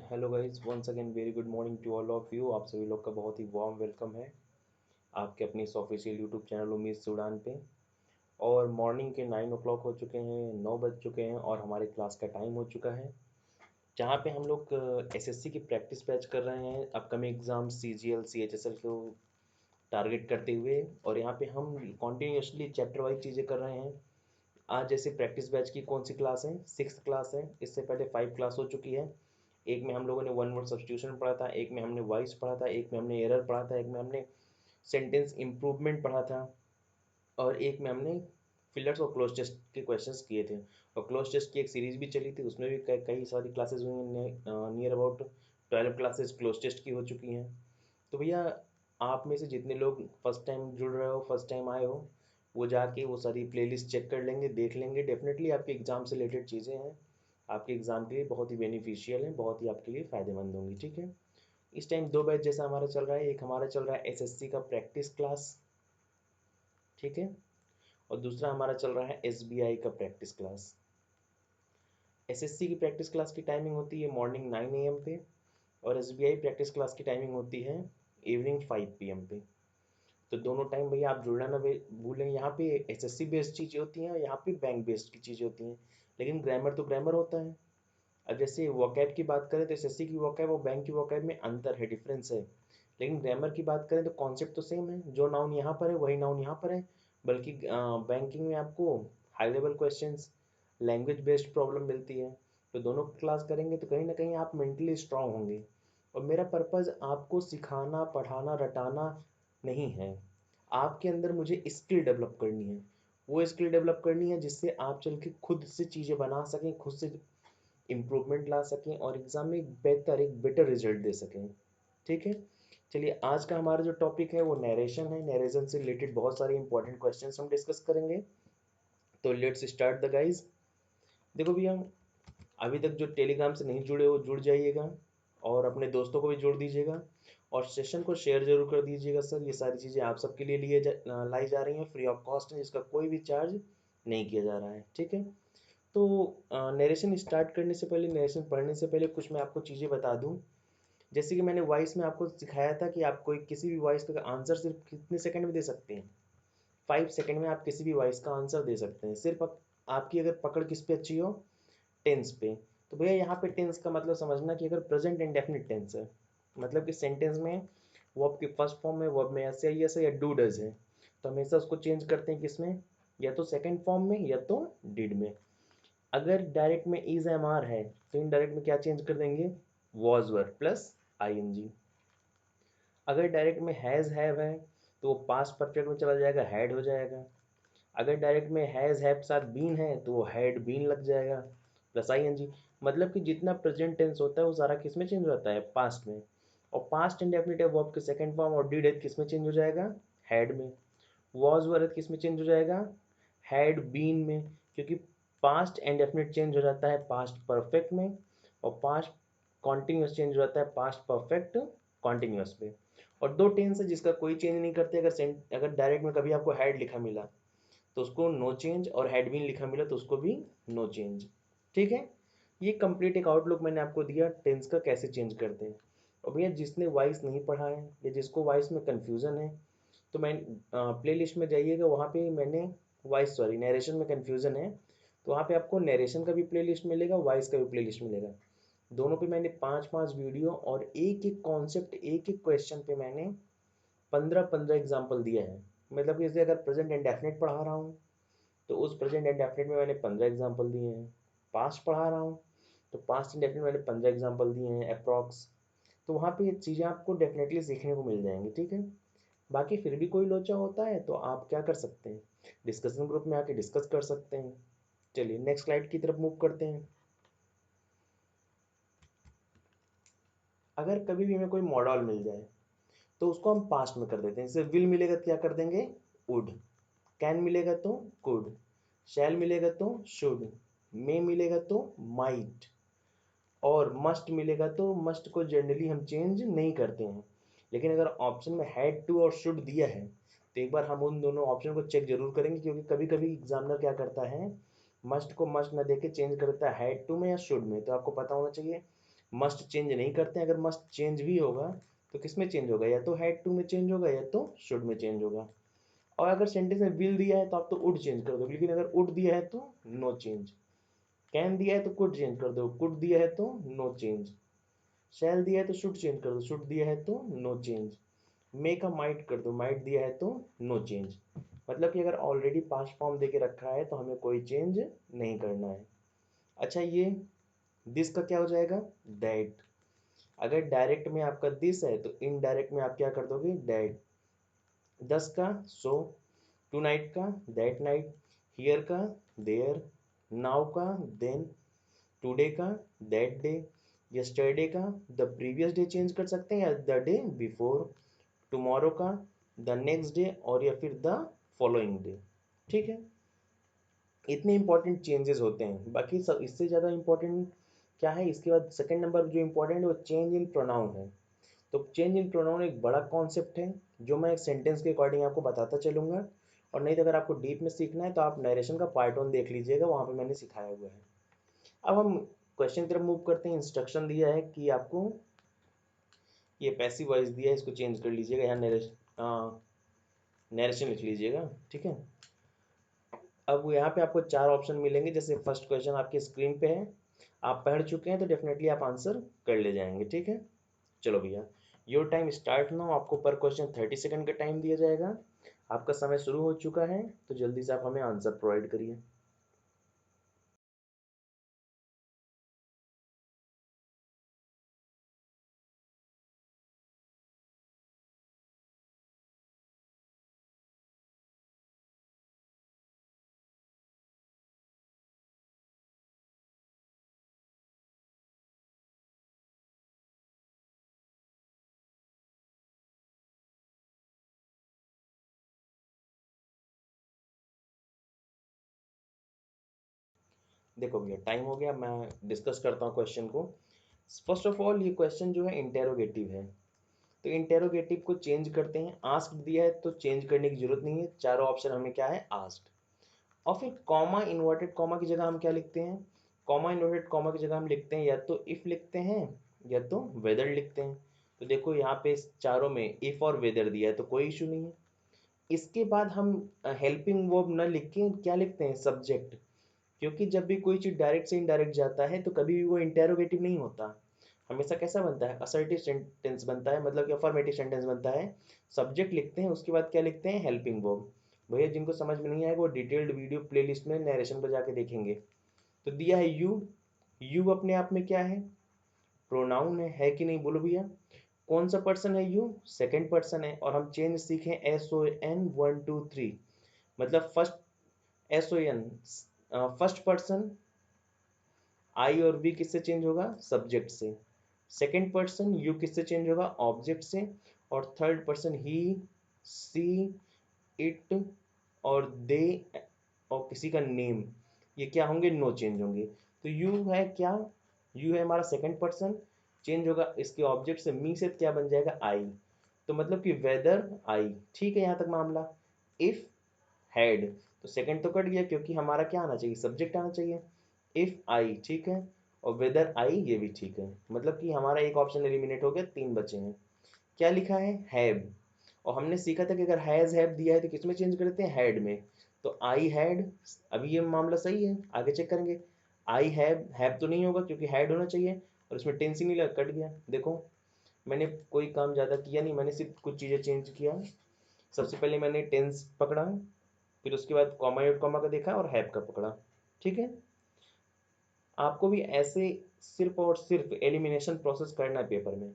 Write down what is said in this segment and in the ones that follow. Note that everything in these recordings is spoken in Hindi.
Hello guys, once again very good morning to all of you. आप सभी लोग का बहुत ही वार्म वेलकम है आपके अपने इस ऑफिशियल यूट्यूब चैनल उम्मीद से उड़ान पे। और मॉर्निंग के 9 o'clock हो चुके हैं, 9 बज चुके हैं और हमारे क्लास का टाइम हो चुका है, जहाँ पे हम लोग एसएससी की प्रैक्टिस बैच कर रहे हैं अपकमिंग एग्जाम सीजीएल सीएचएसएल को टारगेट करते हुए। और यहाँ पे हम कॉन्टीन्यूसली चैप्टर वाइज चीज़ें कर रहे हैं। आज जैसे प्रैक्टिस बैच की कौन सी क्लास है, 6th क्लास है। इससे पहले 5 क्लास हो चुकी है। एक में हम लोगों ने वन वर्ड सब्स्टिट्यूशन पढ़ा था, एक में हमने वॉइस पढ़ा था, एक में हमने एरर पढ़ा था, एक में हमने सेंटेंस इम्प्रूवमेंट पढ़ा था, और एक में हमने फिलर्स और क्लोज टेस्ट के क्वेश्चंस किए थे। और क्लोज टेस्ट की एक सीरीज भी चली थी, उसमें भी कई सारी क्लासेस हुई, near about 12 classes cloze test की हो चुकी हैं। तो भैया, आप में से जितने लोग फर्स्ट टाइम जुड़ रहे हो, फर्स्ट टाइम आए हो, वो जाके वो सारी प्लेलिस्ट चेक कर लेंगे, देख लेंगे। डेफिनेटली आपके एग्ज़ाम से रिलेटेड चीज़ें हैं, आपके एग्ज़ाम के लिए बहुत ही बेनिफिशियल हैं, बहुत ही आपके लिए फ़ायदेमंद होंगी। ठीक है, इस टाइम 2 बैच जैसा हमारा चल रहा है। एक हमारा चल रहा है एसएससी का प्रैक्टिस क्लास, ठीक है, और दूसरा हमारा चल रहा है एसबीआई का प्रैक्टिस क्लास। एसएससी की प्रैक्टिस क्लास की टाइमिंग होती है मॉर्निंग 9 AM पे, और एसबीआई प्रैक्टिस क्लास की टाइमिंग होती है इवनिंग 5 PM पे। तो दोनों टाइम भैया आप जुड़ना ना भूलें। यहाँ पे एसएससी बेस्ड चीज़ें होती हैं और यहाँ पे बैंक बेस्ड की चीज़ें होती हैं, लेकिन ग्रामर तो ग्रामर होता है। अब जैसे वोकैब की बात करें तो एसएससी की वोकैब और बैंक की वोकैब में अंतर है, डिफरेंस है। लेकिन ग्रामर की बात करें तो कॉन्सेप्ट तो सेम है, जो नाउन यहाँ पर है वही नाउन यहाँ पर है। बल्कि बैंकिंग में आपको high level questions, language based problem मिलती है। तो दोनों क्लास करेंगे तो कहीं ना कहीं आप मेंटली स्ट्रांग होंगे। और मेरा पर्पज़ आपको सिखाना, पढ़ाना, रटाना नहीं है। आपके अंदर मुझे स्किल डेवलप करनी है। वो स्किल डेवलप करनी है जिससे आप चल के खुद से चीज़ें बना सकें, खुद से इम्प्रूवमेंट ला सकें और एग्ज़ाम में एक बेटर रिजल्ट दे सकें। ठीक है, चलिए आज का हमारा जो टॉपिक है वो नरेशन है। नरेशन से रिलेटेड बहुत सारे इंपॉर्टेंट क्वेश्चंस हम डिस्कस करेंगे। तो लेट्स स्टार्ट द गाइज। देखो भैया, अभी तक जो टेलीग्राम से नहीं जुड़े हो जुड़ जाइएगा, और अपने दोस्तों को भी जोड़ दीजिएगा, और सेशन को शेयर जरूर कर दीजिएगा। सर, ये सारी चीज़ें आप सबके लिए लाई जा रही हैं, फ्री ऑफ कॉस्ट है, जिसका कोई भी चार्ज नहीं किया जा रहा है। ठीक है, तो नरेशन स्टार्ट करने से पहले, नरेशन पढ़ने से पहले कुछ मैं आपको चीज़ें बता दूं। जैसे कि मैंने वॉइस में आपको सिखाया था कि आप कोई किसी भी वॉइस का आंसर सिर्फ कितने सेकंड में दे सकते हैं। 5 सेकंड में आप किसी भी वॉइस का आंसर दे सकते हैं, सिर्फ आपकी अगर पकड़ किस पे अच्छी हो, टेंस पे। तो भैया यहाँ पे टेंस का मतलब समझना कि अगर प्रेजेंट इंडेफिनिट टेंस है, मतलब कि सेंटेंस में वो आपके फर्स्ट फॉर्म में वर्ब में ऐसे या ऐसे या डू डज है, तो हमेशा उसको चेंज करते हैं किसमें, या तो सेकंड फॉर्म में या तो डिड में। अगर डायरेक्ट में इज एम आर है तो इनडायरेक्ट में क्या चेंज कर देंगे, वॉज वर प्लस आईएनजी। अगर डायरेक्ट में हैज़ हैव है तो वो पास्ट परफेक्ट में चला जाएगा, हैड हो जाएगा। अगर डायरेक्ट में हैज़ हैव साथ बीन है तो वो हैड बीन लग जाएगा प्लस आईएनजी। मतलब कि जितना प्रेजेंट टेंस होता है वो सारा किस में चेंज होता है, पास्ट में। और पास्ट इंडेफिनिट वर्ब के सेकंड फॉर्म और डीड किस में चेंज हो जाएगा, हैड में। वॉज वर किस में चेंज हो जाएगा, हैड बीन में। क्योंकि पास्ट इंडेफिनिट चेंज हो जाता है पास्ट परफेक्ट में, और पास्ट कॉन्टिन्यूस चेंज हो जाता है पास्ट परफेक्ट कॉन्टिन्यूस में। और दो टेंस है जिसका कोई चेंज नहीं करते। अगर डायरेक्ट में कभी आपको हैड लिखा मिला तो उसको नो चेंज, और हैड बीन लिखा मिला तो उसको भी नो चेंज। ठीक है, ये कंप्लीट एक आउटलुक मैंने आपको दिया टेंस का कैसे चेंज करते हैं। और भैया, जिसने वॉइस नहीं पढ़ा है या जिसको वॉइस में कन्फ्यूज़न है, तो मैं प्ले लिस्ट में जाइएगा, वहाँ पे मैंने वॉइस सॉरी नरेशन में कन्फ्यूज़न है तो वहाँ पे आपको नरेशन का भी प्ले लिस्ट मिलेगा, वॉइस का भी प्ले लिस्ट मिलेगा। दोनों पे मैंने 5-5 वीडियो और एक एक कॉन्सेप्ट, एक एक क्वेश्चन पे मैंने 15-15 एग्जाम्पल दिया है। मतलब कि जैसे अगर प्रेजेंट इंडेफिनिट पढ़ा रहा हूँ तो उस प्रेजेंट इंडेफिनिट में मैंने 15 एग्जाम्पल दिए हैं। पास्ट पढ़ा रहा हूँ तो पास्ट इंडेफिनिट मैंने 15 एग्जाम्पल दिए हैं अप्रॉक्स। तो वहाँ पे ये चीज़ें आपको डेफिनेटली सीखने को मिल जाएंगी। ठीक है, बाकी फिर भी कोई लोचा होता है तो आप क्या कर सकते हैं, डिस्कशन ग्रुप में आके डिस्कस कर सकते हैं। चलिए नेक्स्ट स्लाइड की तरफ मूव करते हैं। अगर कभी भी हमें कोई मॉडल मिल जाए तो उसको हम पास्ट में कर देते हैं। जैसे विल मिलेगा तो क्या कर देंगे, वुड। कैन मिलेगा तो कुड। शैल मिलेगा तो शुड। मे मिलेगा तो माइट। और मस्ट मिलेगा तो मस्ट को जनरली हम चेंज नहीं करते हैं। लेकिन अगर ऑप्शन में हैड टू और शुड दिया है तो एक बार हम उन दोनों ऑप्शन को चेक जरूर करेंगे, क्योंकि कभी कभी एग्जामिनर क्या करता है, मस्ट को मस्ट ना देके चेंज करता है हैड टू में या शुड में। तो आपको पता होना चाहिए मस्ट चेंज नहीं करते हैं। अगर मस्ट चेंज भी होगा तो किस में चेंज होगा, या तो हैड टू में चेंज होगा या तो शुड में चेंज होगा। और अगर सेंटेंस में विल दिया है तो आप तो वुड चेंज कर दो, लेकिन अगर वुड दिया है तो नो चेंज। कैन दिया है तो कुड चेंज कर दो, कुड दिया है तो नो चेंज। शैल दिया है तो शुड चेंज कर दो, शुड दिया है तो नो चेंज। मे का माइट कर दो, माइट दिया है तो नो चेंज। मतलब कि अगर ऑलरेडी पास्ट फॉर्म दे के रखा है तो हमें कोई चेंज नहीं करना है। अच्छा, ये दिस का क्या हो जाएगा, दैट। अगर डायरेक्ट में आपका दिस है तो इनडायरेक्ट में आप क्या कर दोगे, दैट। दस का सो, टू नाइट का दैट नाइट, हियर का देयर, नाउ का देन, टुडे का दैट डे, यस्टरडे का द प्रीवियस डे चेंज कर सकते हैं या द डे बिफोर, टुमारो का द नेक्स्ट डे और या फिर द फॉलोइंग डे। ठीक है, इतने इंपॉर्टेंट चेंजेस होते हैं। बाकी सब इससे ज़्यादा इंपॉर्टेंट क्या है, इसके बाद सेकंड नंबर जो इंपॉर्टेंट है वो चेंज इन प्रोनाउन है। तो चेंज इन प्रोनाउन एक बड़ा कॉन्सेप्ट है जो मैं एक सेंटेंस के अकॉर्डिंग आपको बताता चलूंगा। और नहीं तो अगर आपको डीप में सीखना है तो आप नरेशन का पार्ट 1 देख लीजिएगा, वहाँ पे मैंने सिखाया हुआ है। अब हम क्वेश्चन की तरफ मूव करते हैं। इंस्ट्रक्शन दिया है कि आपको ये पैसिव वॉइस दिया है, इसको चेंज कर लीजिएगा, यहाँ नरेशन लिख लीजिएगा। ठीक है, अब यहाँ पे आपको 4 ऑप्शन मिलेंगे। जैसे फर्स्ट क्वेश्चन आपके स्क्रीन पे है, आप पढ़ चुके हैं तो डेफिनेटली आप आंसर कर ले जाएंगे। ठीक है, चलो भैया, योर टाइम स्टार्ट नाउ। आपको पर क्वेश्चन 30 सेकंड का टाइम दिया जाएगा। आपका समय शुरू हो चुका है, तो जल्दी से आप हमें आंसर प्रोवाइड करिए। देखो भैया, टाइम हो गया, मैं डिस्कस करता हूँ क्वेश्चन को। फर्स्ट ऑफ ऑल, ये क्वेश्चन जो है इंटेरोगेटिव है, तो इंटेरोगेटिव को चेंज करते हैं। आस्क्ड दिया है तो चेंज करने की जरूरत नहीं है, चारों ऑप्शन हमें क्या है, आस्क्ड। और फिर कॉमा, इन्वर्टेड कॉमा की जगह हम क्या लिखते हैं, कॉमा इन्वर्टेड कॉमा की जगह हम लिखते हैं या तो इफ लिखते हैं या तो वेदर लिखते हैं। तो देखो यहाँ पे इस चारों में इफ और वेदर दिया है तो कोई इशू नहीं है। इसके बाद हम हेल्पिंग वर्ब न लिख के क्या लिखते हैं, सब्जेक्ट। क्योंकि जब भी कोई चीज डायरेक्ट से इनडायरेक्ट जाता है तो कभी भी वो इंटेरोगेटिव नहीं होता, हमेशा कैसा बनता है, असर्टिव सेंटेंस बनता है, मतलब कि अफर्मेटिव सेंटेंस बनता है। सब्जेक्ट लिखते हैं, उसके बाद क्या लिखते हैं, हेल्पिंग वर्ब। भैया जिनको समझ में नहीं आएगा वो डिटेल्ड वीडियो प्लेलिस्ट में नरेशन पर जाके देखेंगे। तो दिया है यू, यू अपने आप में क्या है, प्रोनाउन है कि नहीं, बोलो भैया। कौन सा पर्सन है यू, सेकंड पर्सन है। और हम चेंज सीखे SON 1 2 3, मतलब first SON first person, I और बी किससे चेंज होगा, सब्जेक्ट से। सेकंड पर्सन यू किससे चेंज होगा, ऑब्जेक्ट से। और third person he, she, it और दे और किसी का नेम, ये क्या होंगे, नो चेंज होंगे। तो यू है क्या, यू है हमारा सेकंड पर्सन, चेंज होगा इसके ऑब्जेक्ट से, मी से क्या बन जाएगा, आई। तो मतलब कि वेदर आई। ठीक है, यहाँ तक मामला। इफ हैड, तो सेकंड तो कट गया क्योंकि हमारा क्या आना चाहिए, सब्जेक्ट आना चाहिए। इफ आई, ठीक है, और वेदर आई, ये भी ठीक है। मतलब कि हमारा एक ऑप्शन एलिमिनेट हो गया, 3 बचे हैं। क्या लिखा है, हैव। और हमने सीखा था कि अगर हैज हैव दिया है तो किसमें चेंज कर देते हैं, हैड में। तो आई हैड, अभी ये मामला सही है, आगे चेक करेंगे। आई हैव तो नहीं होगा क्योंकि हैड होना चाहिए, और इसमें टेंस ही नहीं लगा, कट गया। देखो, मैंने कोई काम ज़्यादा किया नहीं, मैंने सिर्फ कुछ चीज़ें चेंज किया। सबसे पहले मैंने टेंस पकड़ा, फिर उसके बाद कॉमा और कॉमा का देखा और हैव का पकड़ा। ठीक है, आपको भी ऐसे सिर्फ और सिर्फ एलिमिनेशन प्रोसेस करना है पेपर में।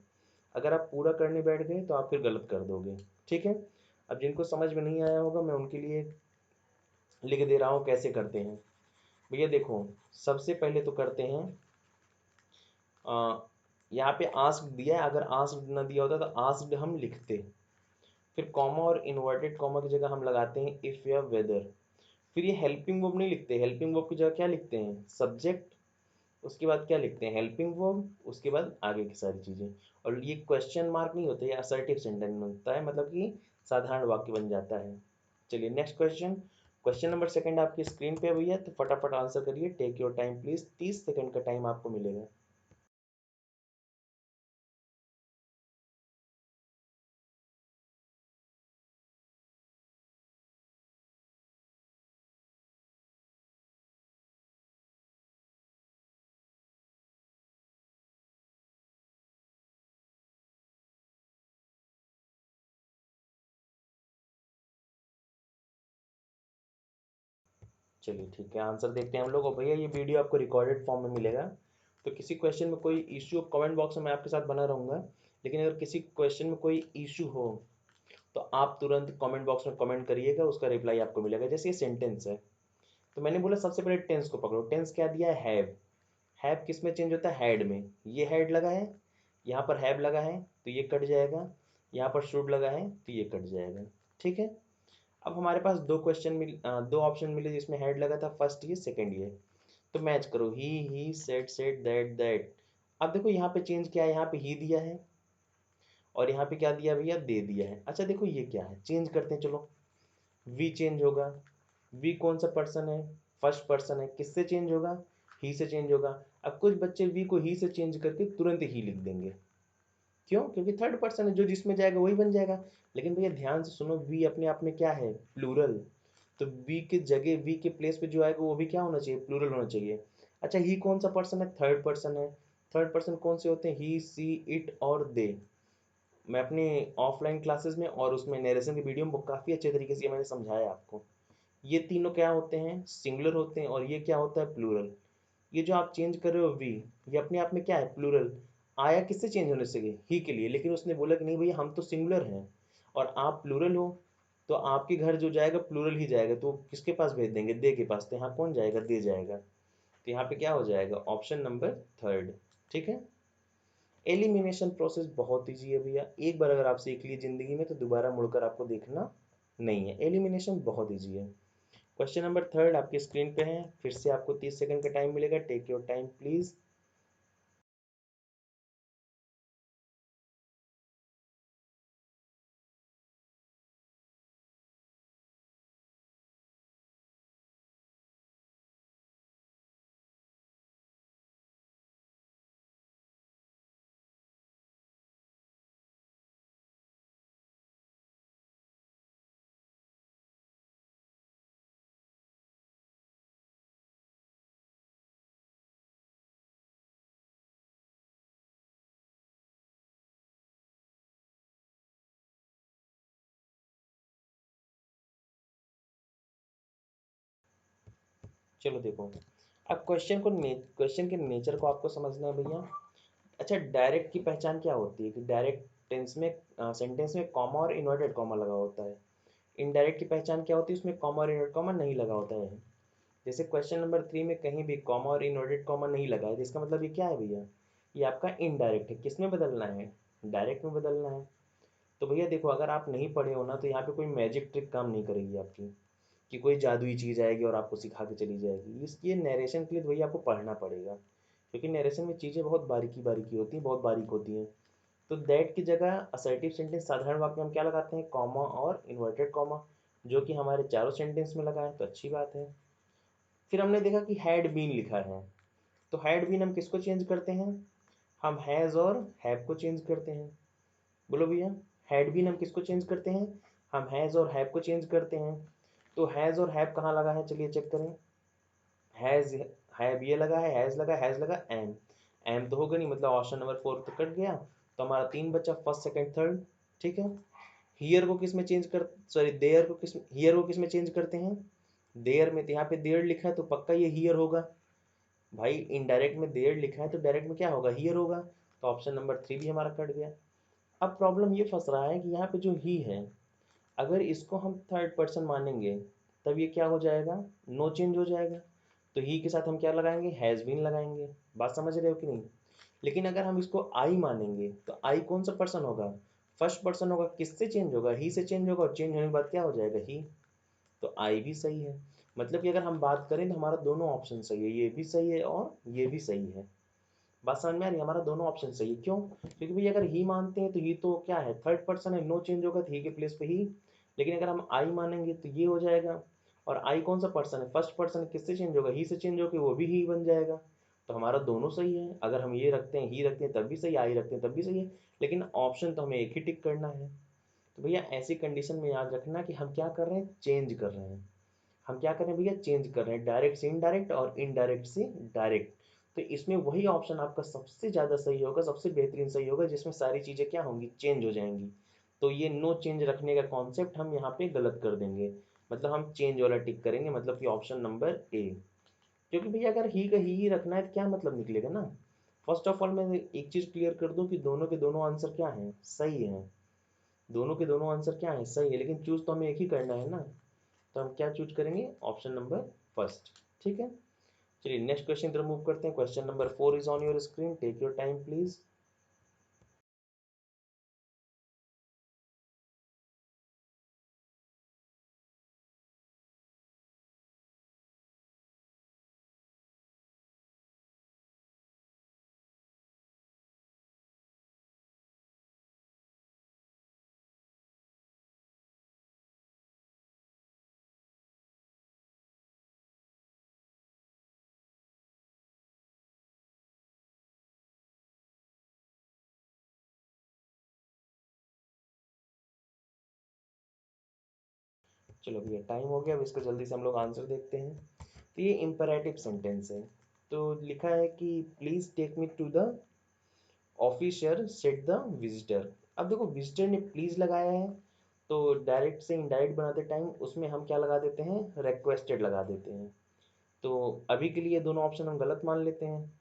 अगर आप पूरा करने बैठ गए तो आप फिर गलत कर दोगे। ठीक है, अब जिनको समझ में नहीं आया होगा मैं उनके लिए लिख दे रहा हूँ कैसे करते हैं। भैया देखो, सबसे पहले तो करते हैं, यहाँ पे आस्क्ड दिया है, अगर आस्क्ड ना दिया होता तो आस्क्ड हम लिखते। फिर कॉमा और इन्वर्टेड कॉमा की जगह हम लगाते हैं इफ या वेदर। फिर ये हेल्पिंग वर्ब नहीं लिखते, हेल्पिंग वर्ब की जगह क्या लिखते हैं, सब्जेक्ट। उसके बाद क्या लिखते हैं, हेल्पिंग वर्ब, उसके बाद आगे की सारी चीज़ें। और ये क्वेश्चन मार्क नहीं होता, ये असर्टिव सेंटेंस बनता है, मतलब कि साधारण वाक्य बन जाता है। चलिए next question, question number second आपकी स्क्रीन पे भैया, तो फटाफट आंसर करिए, take your time please, 30 second का टाइम आपको मिलेगा। चलिए ठीक है, आंसर देखते हैं हम लोग। और भैया ये वीडियो आपको रिकॉर्डेड फॉर्म में मिलेगा, तो किसी क्वेश्चन में कोई इशू कमेंट बॉक्स में मैं आपके साथ बना रहूँगा, लेकिन अगर किसी क्वेश्चन में कोई इशू हो तो आप तुरंत कमेंट बॉक्स में कमेंट करिएगा, उसका रिप्लाई आपको मिलेगा। जैसे ये सेंटेंस है, तो मैंने बोला सबसे पहले टेंस को पकड़ो। टेंस क्या दिया है? हैव किस में चेंज होता है? हैड में। ये हैड लगा है, यहाँ पर हैव लगा है तो ये कट जाएगा, यहाँ पर शुड लगा है तो ये कट जाएगा। ठीक है, अब हमारे पास दो ऑप्शन मिले जिसमें हेड लगा था, फर्स्ट ये सेकंड ये। तो मैच करो, he said said that that. अब देखो यहाँ पे चेंज क्या है, यहाँ पे ही दिया है और यहाँ पे क्या दिया भैया? दे दिया है। अच्छा देखो ये क्या है, चेंज करते हैं चलो। वी चेंज होगा, वी कौन सा पर्सन है? फर्स्ट पर्सन है। किससे चेंज होगा? ही से चेंज होगा। अब कुछ बच्चे वी को ही से चेंज करके तुरंत ही लिख देंगे, क्यों? क्योंकि थर्ड पर्सन है, जो जिसमें जाएगा वही बन जाएगा। लेकिन भैया ध्यान से सुनो, वी अपने आप में क्या है? प्लूरल। तो वी की जगह, वी के प्लेस पे जो आएगा वो भी क्या होना चाहिए? प्लूरल होना चाहिए। अच्छा ही कौन सा पर्सन है? थर्ड पर्सन है। थर्ड पर्सन कौन से होते हैं? ही, सी, इट और दे। मैं अपने ऑफलाइन क्लासेस में और उसमें नरेशन की वीडियो में काफ़ी अच्छे तरीके से मैंने समझाया आपको। ये तीनों क्या होते हैं? सिंगुलर होते हैं, और ये क्या होता है? प्लूरल। ये जो आप चेंज कर रहे हो वी, ये अपने आप में क्या है? प्लूरल। आया किससे चेंज होने से? ही के लिए। लेकिन उसने बोला कि नहीं भैया हम तो सिंगुलर हैं और आप प्लूरल हो, तो आपके घर जो जाएगा प्लूरल ही जाएगा, तो किसके पास भेज देंगे? दे के पास। तो यहाँ कौन जाएगा? दे जाएगा। तो यहाँ पे क्या हो जाएगा? Option number third. ठीक है, एलिमिनेशन प्रोसेस बहुत ईजी है भैया। एक बार अगर आप सीख लिए जिंदगी में तो दोबारा मुड़कर आपको देखना नहीं है। एलिमिनेशन बहुत ईजी है। क्वेश्चन नंबर थर्ड आपकी स्क्रीन पे है, फिर से आपको 30 सेकंड का टाइम मिलेगा। Take your time please. चलो देखो, अब क्वेश्चन के नेचर को आपको समझना है भैया। अच्छा, डायरेक्ट की पहचान क्या होती है? कि डायरेक्ट टेंस में सेंटेंस में कॉमा और इन्वर्टेड कॉमा लगा होता है। इनडायरेक्ट की पहचान क्या होती है? उसमें कॉमा और इन्वर्टेड कॉमा नहीं लगा होता है। जैसे क्वेश्चन नंबर 3 में कहीं भी कॉमा और इन्वर्टेड कॉमा नहीं लगा है, तो इसका मतलब ये क्या है भैया? ये आपका इनडायरेक्ट है। किस में बदलना है? डायरेक्ट में बदलना है। तो भैया देखो, अगर आप नहीं पढ़े हो ना तो यहाँ पे कोई मैजिक ट्रिक काम नहीं करेगी आपकी, कि कोई जादुई चीज़ आएगी और आपको सिखा के चली जाएगी। ये नरेशन के लिए तो भैया आपको पढ़ना पड़ेगा, क्योंकि नरेशन में चीज़ें बहुत बारीकी बारीकी होती हैं, बहुत बारीक होती हैं। तो दैट की जगह असर्टिव सेंटेंस साधारण वाक्य में हम क्या लगाते हैं? कॉमा और इन्वर्टेड कॉमा, जो कि हमारे चारों सेंटेंस में लगा है, तो अच्छी बात है। फिर हमने देखा कि हैड बीन लिखा है, तो हैड बीन हम किसको चेंज करते हैं? हम हैज़ और हैव को चेंज करते हैं। बोलो भैया, हैड बीन हम किसको चेंज करते हैं? हम हैज़ और हैव को चेंज करते हैं। तो हैज़ और हैव कहाँ लगा है? चलिए चेक करें। हैज़, हैव ये लगा है, हैज़ लगा, एम तो होगा नहीं, मतलब ऑप्शन नंबर 4 तो कट गया। तो हमारा 3 बचा, फर्स्ट सेकंड थर्ड। ठीक है, हियर को किस में चेंज कर, सॉरी देयर को किस, हियर को किस में चेंज करते हैं? देयर में। तो यहाँ पे देयर लिखा है तो पक्का ये हियर होगा। भाई इनडायरेक्ट में देयर लिखा है तो डायरेक्ट में क्या होगा? हियर होगा। तो ऑप्शन नंबर 3 भी हमारा कट गया। अब प्रॉब्लम ये फंस रहा है कि यहाँ पे जो ही है, अगर इसको हम थर्ड पर्सन मानेंगे तब ये क्या हो जाएगा? नो चेंज हो जाएगा। तो ही के साथ हम क्या लगाएंगे? हैज़ बीन लगाएंगे। बात समझ रहे हो कि नहीं? लेकिन अगर हम इसको आई मानेंगे तो आई कौन सा पर्सन होगा? फर्स्ट पर्सन होगा। किससे चेंज होगा? ही से चेंज होगा, और चेंज होने के बाद क्या हो जाएगा? ही। तो आई भी सही है। मतलब कि अगर हम बात करें तो हमारा दोनों ऑप्शन सही है, ये भी सही है और ये भी सही है। बात समझ में आ रही है? हमारा दोनों ऑप्शन सही है। क्यों? क्योंकि भैया अगर ही मानते हैं तो ही तो क्या है? थर्ड पर्सन है, नो चेंज होगा तो ही के प्लेस पे ही। लेकिन अगर हम आई मानेंगे तो ये हो जाएगा। और आई कौन सा पर्सन है? First person. किससे चेंज होगा? ही से चेंज होकर वो भी ही बन जाएगा। तो हमारा दोनों सही है। अगर हम ये रखते हैं, ही रखते हैं तब भी सही, आई रखते हैं तब भी सही है। लेकिन ऑप्शन तो हमें एक ही टिक करना है। तो भैया ऐसी कंडीशन में याद रखना कि हम क्या कर रहे हैं? चेंज कर रहे हैं। हम क्या कर रहे हैं भैया? चेंज कर रहे हैं। डायरेक्ट से इनडायरेक्ट और इनडायरेक्ट से डायरेक्ट। तो इसमें वही ऑप्शन आपका सबसे ज़्यादा सही होगा, सबसे बेहतरीन सही होगा, जिसमें सारी चीज़ें क्या होंगी? चेंज हो जाएंगी। तो ये नो चेंज रखने का कॉन्सेप्ट हम यहाँ पे गलत कर देंगे। मतलब हम चेंज वाला टिक करेंगे, मतलब कि ऑप्शन नंबर ए। क्योंकि भैया अगर ही का ही रखना है तो क्या मतलब निकलेगा ना। फर्स्ट ऑफ ऑल मैं एक चीज़ क्लियर कर दूं कि दोनों के दोनों आंसर क्या हैं, सही हैं। दोनों के दोनों आंसर क्या है, सही है, लेकिन चूज तो हमें एक ही करना है ना। तो हम क्या चूज करेंगे, ऑप्शन नंबर फर्स्ट। ठीक है, चलिए नेक्स्ट क्वेश्चन तरफ मूव करते हैं। Question number 4 is on your screen, take your time please. चलो भैया टाइम हो गया, अब इसका जल्दी से हम लोग आंसर देखते हैं। तो ये इम्पेरेटिव सेंटेंस है। तो लिखा है कि please take me to the officer said the visitor. अब देखो विजिटर ने प्लीज लगाया है, तो डायरेक्ट से इनडायरेक्ट बनाते टाइम उसमें हम क्या लगा देते हैं, रिक्वेस्टेड लगा देते हैं। तो अभी के लिए दोनों ऑप्शन हम गलत मान लेते हैं।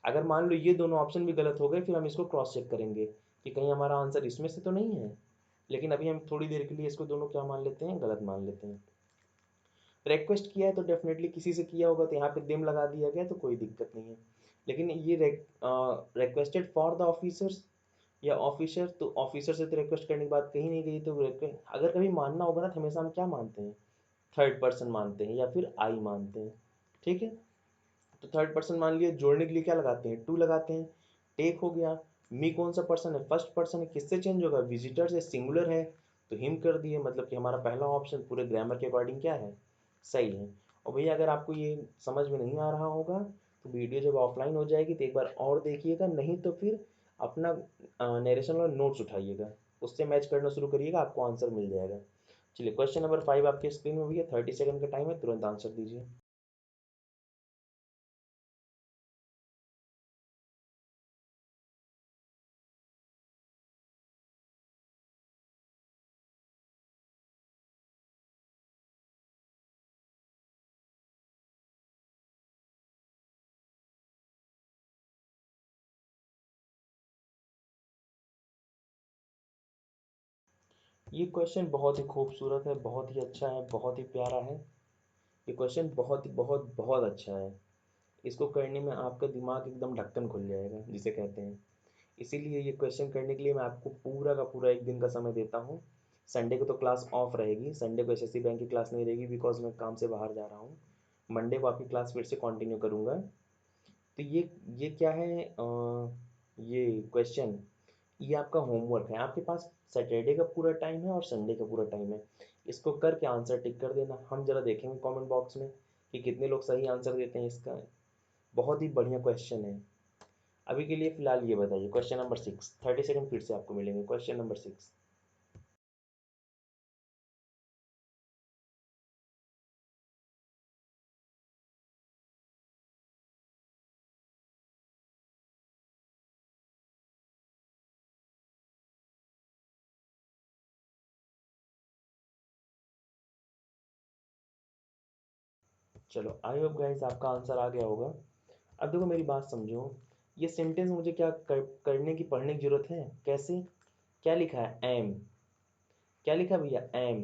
अगर मान लो ये दोनों ऑप्शन भी गलत हो गए, फिर हम इसको क्रॉस चेक करेंगे कि कहीं हमारा आंसर इसमें से तो नहीं है। लेकिन अभी हम थोड़ी देर के लिए इसको दोनों क्या मान लेते हैं, गलत मान लेते हैं। रिक्वेस्ट किया है तो डेफिनेटली किसी से किया होगा, तो यहाँ पे दिम लगा दिया गया तो कोई दिक्कत नहीं है। लेकिन ये रिक्वेस्टेड फॉर द ऑफिसर्स या ऑफिसर, तो ऑफिसर से तो रिक्वेस्ट करने की बात कही नहीं गई। तो अगर कभी मानना होगा ना तो हमेशा हम क्या मानते हैं, थर्ड पर्सन मानते हैं या फिर आई मानते हैं। ठीक है, तो थर्ड पर्सन मान लिया, जोड़ने के लिए क्या लगाते हैं, टू लगाते हैं। टेक हो गया, मी कौन सा पर्सन है, फर्स्ट पर्सन है, किससे चेंज होगा, विजिटर से, सिंगुलर है तो हिम कर दिए, मतलब कि हमारा पहला ऑप्शन पूरे ग्रामर के अकॉर्डिंग क्या है, सही है। और भैया अगर आपको ये समझ में नहीं आ रहा होगा तो वीडियो जब ऑफलाइन हो जाएगी तो एक बार और देखिएगा, नहीं तो फिर अपना नरेशन और नोट्स उठाइएगा, उससे मैच करना शुरू करिएगा, आपको आंसर मिल जाएगा। चलिए क्वेश्चन नंबर 5 आपके स्क्रीन में भैया, 30 सेकंड का टाइम है, तुरंत आंसर दीजिए। ये क्वेश्चन बहुत ही खूबसूरत है, बहुत ही अच्छा है, बहुत ही प्यारा है। ये क्वेश्चन बहुत बहुत बहुत अच्छा है। इसको करने में आपका दिमाग एकदम ढक्कन खुल जाएगा जिसे कहते हैं। इसीलिए ये क्वेश्चन करने के लिए मैं आपको पूरा का पूरा एक दिन का समय देता हूँ। संडे को तो क्लास ऑफ रहेगी, संडे को एसएससी बैंक की क्लास नहीं रहेगी बिकॉज मैं काम से बाहर जा रहा हूँ। मंडे को आपकी क्लास फिर से कंटिन्यू करूँगा। तो ये क्या है, ये क्वेश्चन, ये आपका होमवर्क है। आपके पास सैटरडे का पूरा टाइम है और संडे का पूरा टाइम है। इसको करके आंसर टिक कर देना, हम जरा देखेंगे कमेंट बॉक्स में कि कितने लोग सही आंसर देते हैं इसका। बहुत ही बढ़िया क्वेश्चन है। अभी के लिए फिलहाल ये बताइए, क्वेश्चन नंबर 6, 30 सेकंड फिर से आपको मिलेंगे, क्वेश्चन नंबर 6। चलो आई होप गाइस आपका आंसर आ गया होगा। अब देखो मेरी बात समझो, ये सेंटेंस मुझे क्या करने की, पढ़ने की जरूरत है, कैसे, क्या लिखा है, एम, क्या लिखा है भैया, am.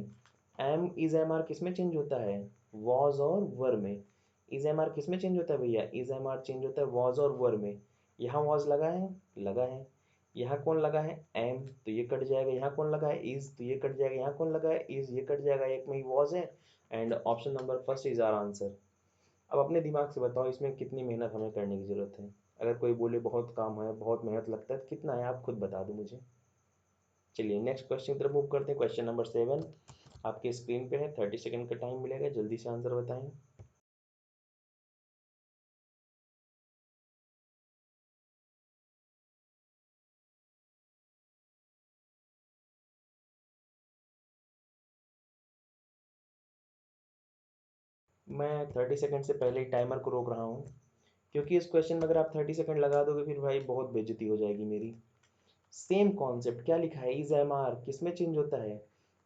Am is am are किस में चेंज होता है, वॉज और वर में। इज एम आर किस में चेंज होता है भैया, इज एम आर चेंज होता है वॉज और वर में। यहाँ वॉज लगा है, लगा है। यहाँ कौन लगा है, एम, तो ये कट जाएगा। यहाँ कौन लगा है, इज, तो ये कट जाएगा। यहाँ कौन लगा है, इज, ये कट जाएगा, एक में ही वॉज है। And option number first is our answer. अब अपने दिमाग से बताओ इसमें कितनी मेहनत हमें करने की जरूरत है। अगर कोई बोले बहुत काम है, बहुत मेहनत लगता है, तो कितना है आप खुद बता दो मुझे। चलिए नेक्स्ट क्वेश्चन की तरफ मूव करते हैं। क्वेश्चन नंबर 7 आपके स्क्रीन पे है, 30 सेकंड का टाइम मिलेगा, जल्दी से आंसर बताएं। मैं 30 सेकंड से पहले ही टाइमर को रोक रहा हूँ, क्योंकि इस क्वेश्चन में अगर आप 30 सेकंड लगा दोगे फिर भाई बहुत बेइज्जती हो जाएगी मेरी। सेम कॉन्सेप्ट, क्या लिखा है, इज एम आर किस में चेंज होता है,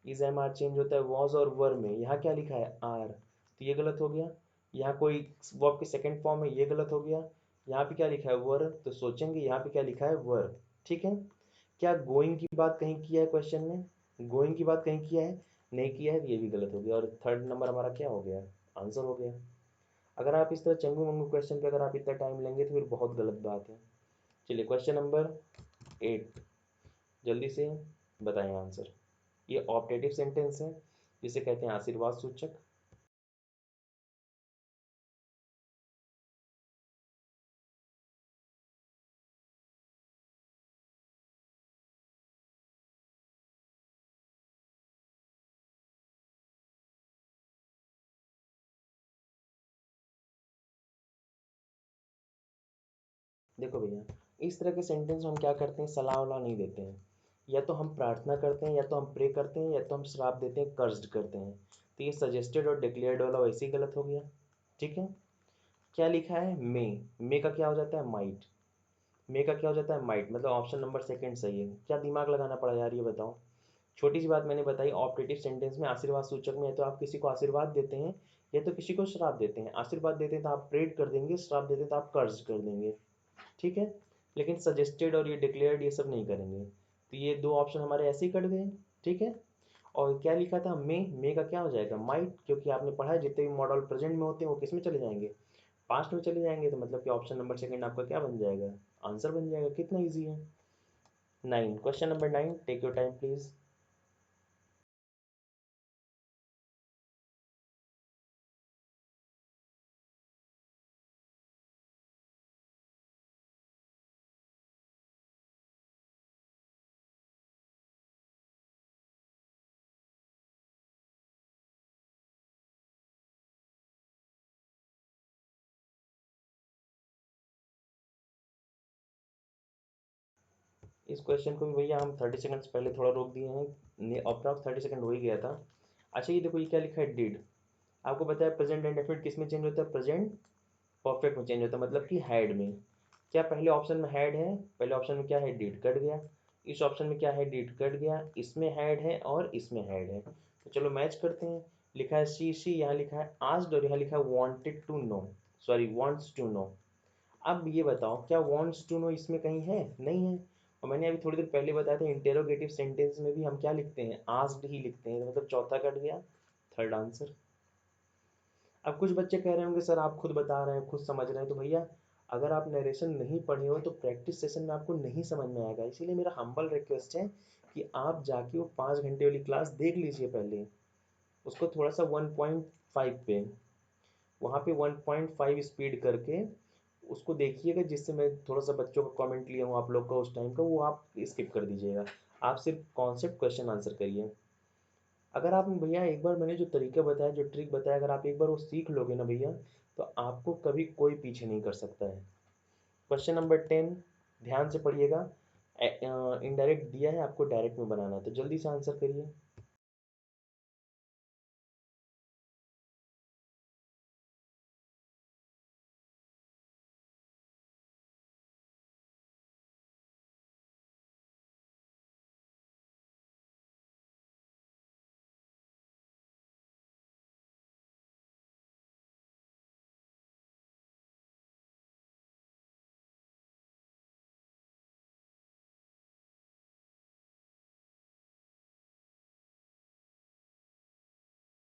इज एम आर चेंज होता है वॉज और वर में, यहाँ क्या लिखा है आर, तो ये गलत हो गया। यहाँ कोई वर्ब के सेकंड फॉर्म में, ये गलत हो गया। यहाँ पे क्या लिखा है वर, तो सोचेंगे यहाँ पे क्या लिखा है वर। ठीक है, क्या गोइंग की बात कहीं किया है क्वेश्चन में, गोइंग की बात कहीं किया है, नहीं किया है, तो ये भी गलत हो गया। और थर्ड नंबर हमारा क्या हो गया, आंसर हो गया। अगर आप इस तरह चंगू मंगू क्वेश्चन पे अगर आप इतना टाइम लेंगे तो फिर बहुत गलत बात है। चलिए क्वेश्चन नंबर 8, जल्दी से बताएं आंसर। ये ऑप्टेटिव सेंटेंस है जिसे कहते हैं आशीर्वाद सूचक। देखो भैया, इस तरह के सेंटेंस में हम क्या करते हैं, सलाह वलाह नहीं देते हैं। या तो हम प्रार्थना करते हैं, या तो हम प्रे करते हैं, या तो हम श्राप देते हैं, कर्स्ड करते हैं। तो ये सजेस्टेड और डिक्लेयर्ड वाला वैसे ही गलत हो गया। ठीक है, क्या लिखा है मे का क्या हो जाता है माइट, मे का क्या हो जाता है माइट, मतलब ऑप्शन नंबर सेकंड सही है। क्या दिमाग लगाना पड़ा यार, ये बताओ। छोटी सी बात मैंने बताई, ऑप्टेटिव सेंटेंस में आशीर्वाद सूचक में या तो आप किसी को आशीर्वाद देते हैं, या तो किसी को श्राप देते हैं। आशीर्वाद देते हैं तो आप प्रेड कर देंगे, श्राप देते हैं तो आप कर्ज कर देंगे। ठीक है, लेकिन सजेस्टेड और ये डिक्लेयर्ड ये सब नहीं करेंगे। तो ये दो ऑप्शन हमारे ऐसे ही कट गए। ठीक है, और क्या लिखा था मे का क्या हो जाएगा माइट, क्योंकि आपने पढ़ा है जितने भी मॉडल प्रेजेंट में होते हैं वो किस में चले जाएंगे, पास्ट में चले जाएंगे। तो मतलब कि ऑप्शन नंबर सेकंड आपका क्या बन जाएगा, आंसर बन जाएगा। कितना ईजी है। 9, question number 9, take your time please. इस क्वेश्चन को भी भैया हम 30 सेकंड्स पहले थोड़ा रोक दिए हैं, अप्रॉक्स 30 सेकंड हो ही गया था। अच्छा ये देखो, ये क्या लिखा है डिड। आपको पता है प्रेजेंट इंडेफिनिट किस में चेंज होता है, प्रेजेंट परफेक्ट में चेंज होता है, मतलब कि हैड में। क्या पहले ऑप्शन में हैड है, पहले ऑप्शन में क्या है डिड, कट गया। इस ऑप्शन में क्या है डिड, कट गया। इसमें हैड है और इसमें हैड है, तो चलो मैच करते हैं। लिखा है शी, यहाँ लिखा है आस्क्ड और यहाँ लिखा है wanted to know, sorry wants to know. अब ये बताओ क्या वांट्स टू नो इसमें कहीं है, नहीं है। और मैंने अभी थोड़ी देर पहले बताया था इंटेरोगेटिव सेंटेंस में भी हम क्या लिखते हैं, आस्क्ड ही लिखते हैं, तो मतलब चौथा कट गया, थर्ड आंसर। अब कुछ बच्चे कह रहे होंगे सर आप खुद बता रहे हैं, खुद समझ रहे हैं, तो भैया अगर आप नरेशन नहीं पढ़े हो तो प्रैक्टिस सेशन में आपको नहीं समझ में आएगा। इसीलिए मेरा हम्बल रिक्वेस्ट है कि आप जाके वो 5 घंटे वाली क्लास देख लीजिए पहले, उसको थोड़ा सा 1.5 पे, वहाँ पे 1.5 स्पीड करके उसको देखिएगा, जिससे मैं थोड़ा सा बच्चों का कमेंट लिया हूँ आप लोग का उस टाइम का, वो आप स्किप कर दीजिएगा। आप सिर्फ कॉन्सेप्ट क्वेश्चन आंसर करिए। अगर आप भैया एक बार मैंने जो तरीका बताया, जो ट्रिक बताया, अगर आप एक बार वो सीख लोगे ना भैया, तो आपको कभी कोई पीछे नहीं कर सकता है। क्वेश्चन नंबर 10, ध्यान से पढ़िएगा। इनडायरेक्ट दिया है, आपको डायरेक्ट में बनाना है, तो जल्दी से आंसर करिए।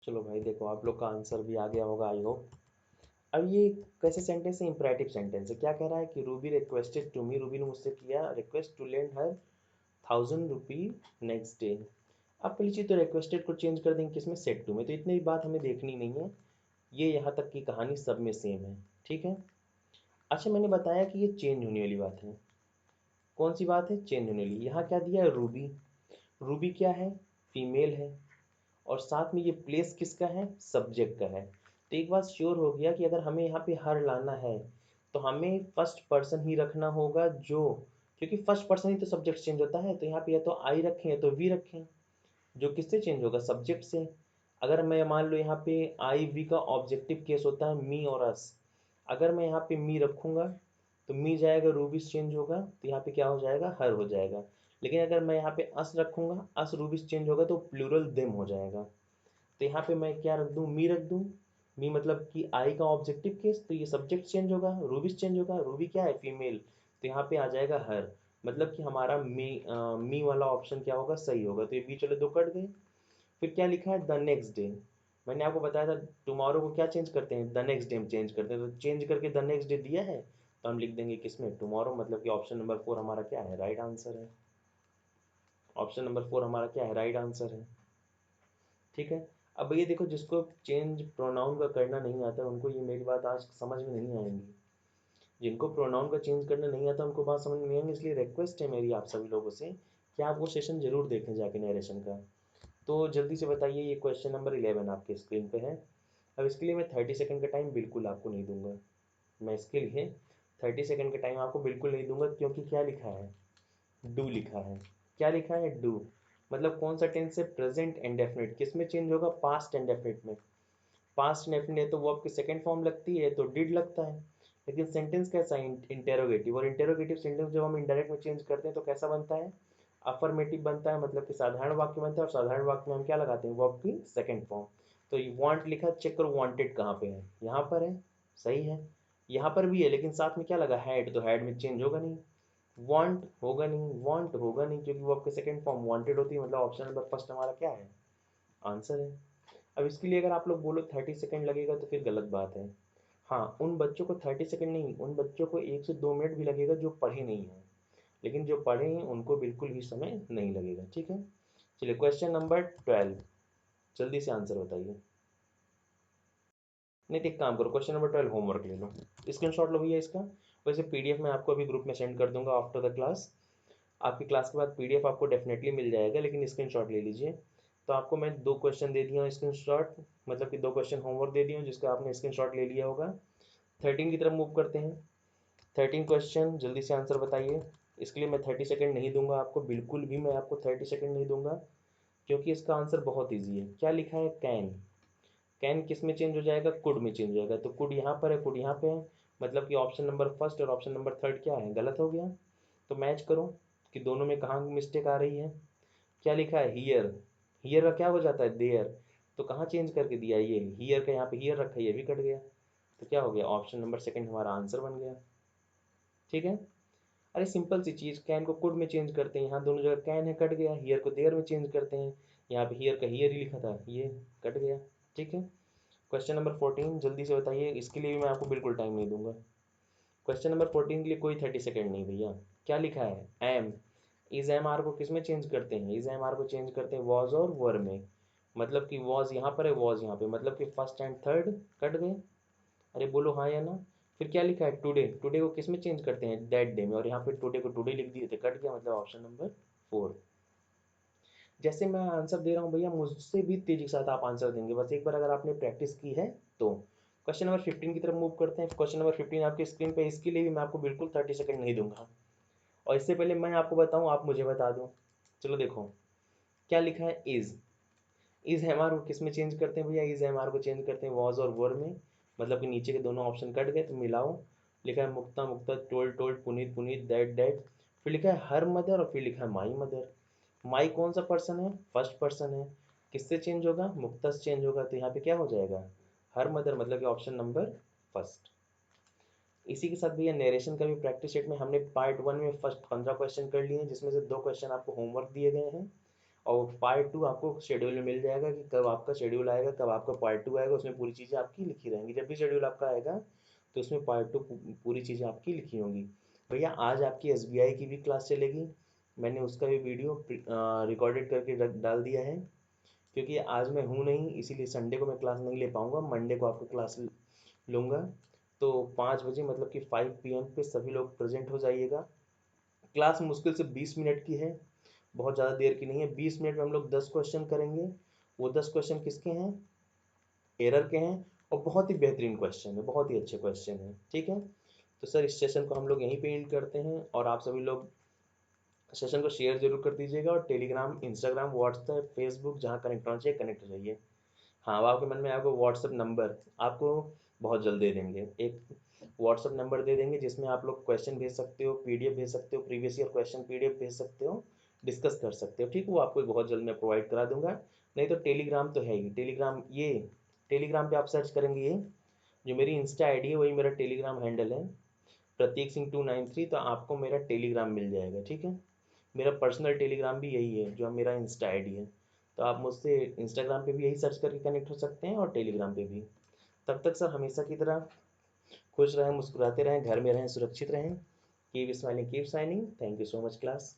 चलो भाई देखो, आप लोग का आंसर भी आ गया होगा आई होप। अब ये कैसे सेंटेंस है, इंपरेटिव सेंटेंस है। क्या कह रहा है कि Ruby requested to me, Ruby ने मुझसे किया request to lend her 1000 rupee next day. अब पहली चीज़ तो रिक्वेस्टेड को चेंज कर देंगे किसमें, सेट टू में, तो इतनी बात हमें देखनी नहीं है। ये यहाँ तक की कहानी सब में सेम है। ठीक है, अच्छा मैंने बताया कि ये चेंज होने वाली बात है। कौन सी बात है, चेंज होने वाली। यहाँ क्या दिया है रूबी, रूबी क्या है, फीमेल है, और साथ में ये प्लेस किसका है, सब्जेक्ट का है। तो एक बात श्योर हो गया कि अगर हमें यहाँ पे हर लाना है तो हमें फर्स्ट पर्सन ही रखना होगा, जो, क्योंकि फर्स्ट पर्सन ही तो सब्जेक्ट चेंज होता है। तो यहाँ पे या तो आई रखें या तो वी रखें, जो किससे चेंज होगा, सब्जेक्ट से। अगर मैं मान लो यहाँ पे आई वी का ऑब्जेक्टिव केस होता है मी और अस, अगर मैं यहाँ पे मी रखूँगा तो मी जाएगा रूबी चेंज होगा, तो यहाँ पे क्या हो जाएगा, हर हो जाएगा। लेकिन अगर मैं यहाँ पे अस रखूँगा, अस रूबीज चेंज होगा तो प्लूरल देम हो जाएगा। तो यहाँ पे मैं क्या रख दूँ, मी रख दूँ। मी मतलब कि आई का ऑब्जेक्टिव केस, तो ये सब्जेक्ट चेंज होगा, रूबीज चेंज होगा। रूबी क्या है, फीमेल, तो यहाँ पे आ जाएगा हर, मतलब कि हमारा मी वाला ऑप्शन क्या होगा, सही होगा। तो ये बीच वाले दो कट गए। फिर क्या लिखा है, द नेक्स्ट डे। मैंने आपको बताया था टुमारो को क्या चेंज करते हैं, द नेक्स्ट डे में चेंज करते हैं। तो चेंज करके द नेक्स्ट डे दिया है, तो हम लिख देंगे किसमें, टुमारो, मतलब कि ऑप्शन नंबर 4 हमारा क्या है, राइट आंसर है। ऑप्शन नंबर 4 हमारा क्या है, राइट आंसर है। ठीक है। अब भैया देखो, जिसको चेंज प्रोनाउन का करना नहीं आता उनको ये मेरी बात आज समझ में नहीं आएंगी। जिनको प्रोनाउन का चेंज करना नहीं आता उनको बात समझ में नहीं आएंगी, इसलिए रिक्वेस्ट है मेरी आप सभी लोगों से कि आप वो सेशन जरूर देखें जाके नरेशन का। तो जल्दी से बताइए, ये क्वेश्चन नंबर 11 आपके स्क्रीन पे है। अब इसके लिए मैं 30 सेकंड का टाइम बिल्कुल आपको नहीं दूंगा। मैं इसके लिए 30 सेकंड का टाइम आपको बिल्कुल नहीं दूंगा, क्योंकि क्या लिखा है, डू लिखा है। क्या लिखा है, डू। मतलब कौन सा टेंस है, प्रेजेंट इंडेफिनिट। किस में चेंज होगा, पास्ट इंडेफिनिट में। पास्ट इंडेफिनिट है तो वर्ब की सेकंड फॉर्म लगती है, तो डिड लगता है। लेकिन सेंटेंस कैसा है, इंटेरोगेटिव। और इंटेरोगेटिव सेंटेंस जब हम इंडायरेक्ट में चेंज करते हैं तो कैसा बनता है, अफर्मेटिव बनता है, मतलब कि साधारण वाक्य बनता है। और साधारण वाक्य में हम क्या लगाते हैं, वर्ब की सेकंड फॉर्म। तो वांट लिखा, चेक करो वांटेड कहाँ पे है, यहाँ पर है, सही है। यहाँ पर भी है, लेकिन साथ में क्या लगा, हैड, तो हैड में चेंज होगा नहीं। वांट होगा नहीं, वांट होगा नहीं, क्योंकि वो आपके सेकंड फॉर्म वांटेड होती है। मतलब ऑप्शन नंबर फर्स्ट हमारा क्या है, आंसर है। अब इसके लिए अगर आप लोग बोलो 30 सेकंड लगेगा तो फिर गलत बात है। हाँ, उन बच्चों को 30 सेकंड नहीं, उन बच्चों को 1 से 2 मिनट भी लगेगा जो पढ़े नहीं है। लेकिन जो पढ़े हैं उनको बिल्कुल भी समय नहीं लगेगा, ठीक है। चलिए क्वेश्चन नंबर 12, जल्दी से आंसर बताइए। नहीं तो एक काम करो, क्वेश्चन नंबर 12 होमवर्क ले लो, स्क्रीनशॉट लो भैया इसका। वैसे पीडीएफ मैं आपको अभी ग्रुप में सेंड कर दूंगा आफ्टर द क्लास। आपकी क्लास के बाद पीडीएफ आपको डेफिनेटली मिल जाएगा, लेकिन स्क्रीनशॉट ले लीजिए। तो आपको मैं 2 क्वेश्चन दे दिया हूँ स्क्रीनशॉट, मतलब कि 2 क्वेश्चन होमवर्क दे दिया हूँ जिसका आपने स्क्रीनशॉट ले लिया होगा। 13 की तरफ मूव करते हैं। 13 क्वेश्चन, जल्दी से आंसर बताइए। इसके लिए मैं 30 सेकंड नहीं दूंगा आपको, बिल्कुल भी मैं आपको 30 सेकंड नहीं दूंगा, क्योंकि इसका आंसर बहुत ईजी है। क्या लिखा है, कैन। कैन किस में चेंज हो जाएगा, कुड में चेंज हो जाएगा। तो कुड यहाँ पर है, कुड यहाँ पे है, मतलब कि ऑप्शन नंबर फर्स्ट और ऑप्शन नंबर थर्ड क्या है, गलत हो गया। तो मैच करो कि दोनों में कहाँ मिस्टेक आ रही है। क्या लिखा है, हियर। हियर का क्या हो जाता है, देयर। तो कहाँ चेंज करके दिया, ये हियर का यहाँ पे हियर रखा है, ये भी कट गया। तो क्या हो गया, ऑप्शन नंबर सेकंड हमारा आंसर बन गया। ठीक है। अरे सिंपल सी चीज़, कैन को कुड में चेंज करते हैं, यहाँ दोनों जगह कैन है, कट गया। हियर को देयर में चेंज करते हैं, यहाँ पे हियर का हियर ही लिखा था, ये कट गया। ठीक है। क्वेश्चन नंबर 14, जल्दी से बताइए। इसके लिए भी मैं आपको बिल्कुल टाइम नहीं दूंगा। क्वेश्चन नंबर 14 के लिए कोई 30 सेकंड नहीं भैया। क्या लिखा है, एम। इज एम आर को किस में चेंज करते हैं, इज एम आर को चेंज करते हैं वॉज और वर में। मतलब कि वॉज यहाँ पर है, वॉज यहाँ पे, मतलब कि फर्स्ट एंड थर्ड कट गए। अरे बोलो हाँ या ना। फिर क्या लिखा है, टुडे। टुडे को किस में चेंज करते हैं, दैट डे में, और यहाँ पे टुडे को टुडे लिख दिए थे, कट गया, मतलब ऑप्शन नंबर 4। जैसे मैं आंसर दे रहा हूँ भैया, मुझसे भी तेजी के साथ आप आंसर देंगे, बस एक बार अगर आपने प्रैक्टिस की है तो। क्वेश्चन नंबर 15 की तरफ मूव करते हैं। क्वेश्चन नंबर 15 आपकी स्क्रीन पे, इसके लिए भी मैं आपको बिल्कुल 30 सेकंड नहीं दूंगा। और इससे पहले मैं आपको बताऊं, आप मुझे बता दो। चलो देखो, क्या लिखा है, इज एम आर को किस में चेंज करते हैं भैया, इज एम आर को चेंज करते हैं वॉज और वर में। मतलब कि नीचे के दोनों ऑप्शन कट गए, तो मिलाओ। लिखा है Mukta Mukta, told told, Puneet Puneet, that that. फिर लिखा है हर मदर, और फिर लिखा है माई मदर। माई कौन सा पर्सन है, फर्स्ट पर्सन है। किससे चेंज होगा, मुक्ता से चेंज होगा, तो यहाँ पे क्या हो जाएगा, हर मदर, मतलब कि ऑप्शन नंबर फर्स्ट। इसी के साथ भैया नरेशन का भी प्रैक्टिस सेट में हमने पार्ट 1 में फर्स्ट 15 क्वेश्चन कर लिए हैं, जिसमें से 2 क्वेश्चन आपको होमवर्क दिए गए हैं। और पार्ट 2 आपको शेड्यूल में मिल जाएगा कि कब आपका शेड्यूल आएगा, कब आपका पार्ट 2 आएगा, उसमें पूरी चीज़ें आपकी लिखी रहेंगी। जब भी शेड्यूल आपका आएगा तो उसमें पार्ट 2 पूरी चीज़ें आपकी लिखी होंगी। भैया आज आपकी एसबीआई की भी क्लास चलेगी, मैंने उसका भी वीडियो रिकॉर्डेड करके डाल दिया है। क्योंकि आज मैं हूँ नहीं, इसीलिए संडे को मैं क्लास नहीं ले पाऊँगा, मंडे को आपको क्लास लूँगा। तो 5 बजे, मतलब कि 5 PM पे सभी लोग प्रेजेंट हो जाइएगा। क्लास मुश्किल से 20 मिनट की है, बहुत ज़्यादा देर की नहीं है। 20 मिनट में हम लोग 10 क्वेश्चन करेंगे। वो 10 क्वेश्चन किसके हैं, एरर के हैं, और बहुत ही बेहतरीन क्वेश्चन है, बहुत ही अच्छे क्वेश्चन है, ठीक है। तो सर इस सेशन को हम लोग यहीं पे एंड करते हैं, और आप सभी लोग सेशन को शेयर जरूर कर दीजिएगा, और टेलीग्राम, इंस्टाग्राम, व्हाट्सएप, फेसबुक, जहाँ कनेक्ट होना चाहिए कनेक्ट हो जाइए। हाँ, अब आपके मन में आपको व्हाट्सएप नंबर आपको बहुत जल्द दे देंगे, एक व्हाट्सएप नंबर दे देंगे जिसमें आप लोग क्वेश्चन भेज सकते हो, पीडीएफ भेज सकते हो, प्रीवियस ईयर क्वेश्चन पीडीएफ भेज सकते हो, डिस्कस कर सकते हो, ठीक है। वो आपको बहुत जल्द मैं प्रोवाइड करा दूंगा। नहीं तो टेलीग्राम तो है ही, टेलीग्राम ये टेलीग्राम पे आप सर्च करेंगे, ये जो मेरी इंस्टा आईडी है वही मेरा टेलीग्राम हैंडल है, प्रतीक सिंह 293, तो आपको मेरा टेलीग्राम मिल जाएगा, ठीक है। मेरा पर्सनल टेलीग्राम भी यही है जो मेरा इंस्टा आईडी है। तो आप मुझसे इंस्टाग्राम पे भी यही सर्च करके कनेक्ट हो सकते हैं और टेलीग्राम पे भी। तब तक सर हमेशा की तरह खुश रहें, मुस्कुराते रहें, घर में रहें, सुरक्षित रहें। Keep smiling, keep signing. Thank you so much class.